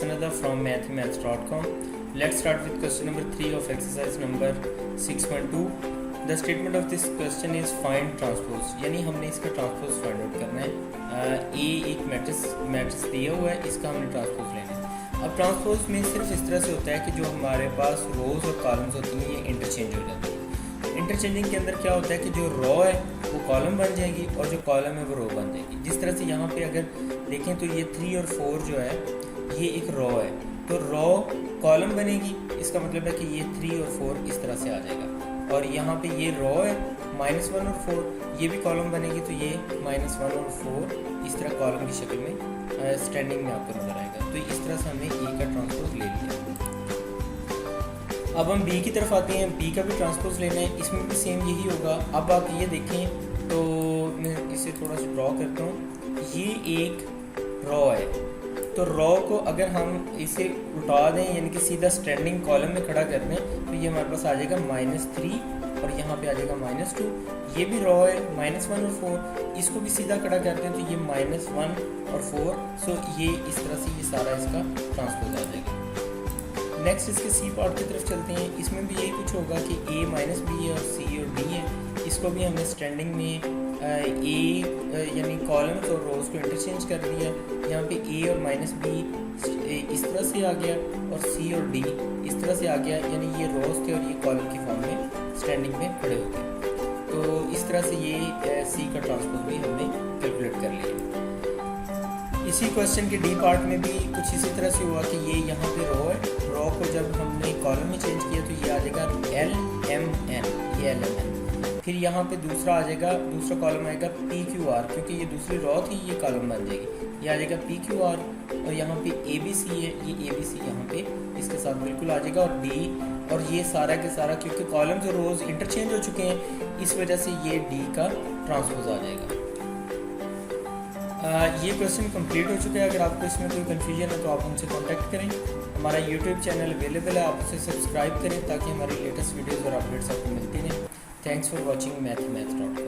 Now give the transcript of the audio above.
Sanada from mathemaths.com. Let's start with question number 3 of exercise number 6.2. The statement of this question is find transpose, यानी हमने इसका transpose find out करना है। ए एक matrix दिया हुआ है, इसका हमने ट्रांसपोज लेना है। अब ट्रांसपोज में सिर्फ इस तरह से होता है कि जो हमारे पास रोज और कॉलम्स होती हैं ये इंटरचेंज हो जाती है। इंटरचेंजिंग के अंदर क्या होता है कि जो रो है वो कॉलम बन जाएगी और जो कॉलम है वो रो बन जाएगी। जिस तरह से यहाँ पे अगर देखें तो ये 3 और 4 जो है ये एक रो है, तो रो कॉलम बनेगी, इसका मतलब है कि ये 3 और 4 इस तरह से आ जाएगा। और यहाँ पे ये रो है -1 और 4, ये भी कॉलम बनेगी, तो ये -1 और 4 इस तरह कॉलम की शक्ल में स्टैंडिंग में आपको नजर आएगा। तो इस तरह से हमने ए का ट्रांसपोज ले लिया। अब हम बी की तरफ आते हैं, बी का भी ट्रांसपोज लेना है, इसमें भी सेम यही होगा। अब आप ये देखें तो मैं इसे थोड़ा सा ड्रॉ करता हूँ। ये एक रो है, तो रो को अगर हम इसे उल्टा दें यानी कि सीधा स्टैंडिंग कॉलम में खड़ा कर दें तो ये हमारे पास आ जाएगा -3 और यहाँ पे आ जाएगा -2। ये भी रो है -1 और 4, इसको भी सीधा खड़ा करते हैं तो ये -1 और 4। सो ये इस तरह से ये सारा इसका ट्रांसपोज आ जाएगा। नेक्स्ट इसके सी पार्ट की तरफ चलते हैं। इसमें भी यही कुछ होगा कि a - b है और c और d है। इसको भी हमने स्टैंडिंग में a यानी कॉलम्स और रोज को इंटरचेंज कर दिया। यहाँ पे a और -b इस तरह से आ गया और c और d इस तरह से आ गया, यानी ये रोज थे और ये कॉलम की फॉर्म में स्टैंडिंग में खड़े हो गए। तो इस तरह से ये c का ट्रांसपोज भी हमने कैलकुलेट कर लिया। इसी क्वेश्चन के डी पार्ट में भी कुछ इसी तरह से हुआ कि ये यहाँ पे रो है, रो को जब हमने कॉलम में चेंज किया तो ये आ जाएगा LMN, ये LMN। फिर यहाँ पे दूसरा आ जाएगा, दूसरा कॉलम आएगा PQR, क्योंकि ये दूसरी रो थी, ये कॉलम बन जाएगी, ये आ जाएगा PQR। और यहाँ पे ABC है, ये ABC यहाँ पे इसके साथ बिल्कुल आ जाएगा और D, और ये सारा के सारा क्योंकि कॉलम्स और रोज इंटरचेंज हो चुके हैं इस वजह से ये D का ट्रांसपोज आ जाएगा। ये क्वेश्चन कंप्लीट हो चुका है। अगर आपको इसमें कोई कन्फ्यूजन है तो आप हमसे कांटेक्ट करें। हमारा यूट्यूब चैनल अवेलेबल है, आप उसे सब्सक्राइब करें ताकि हमारी लेटेस्ट वीडियोज़ और अपडेट्स आपको मिलती रहें। Thanks for watching mathemaths.com।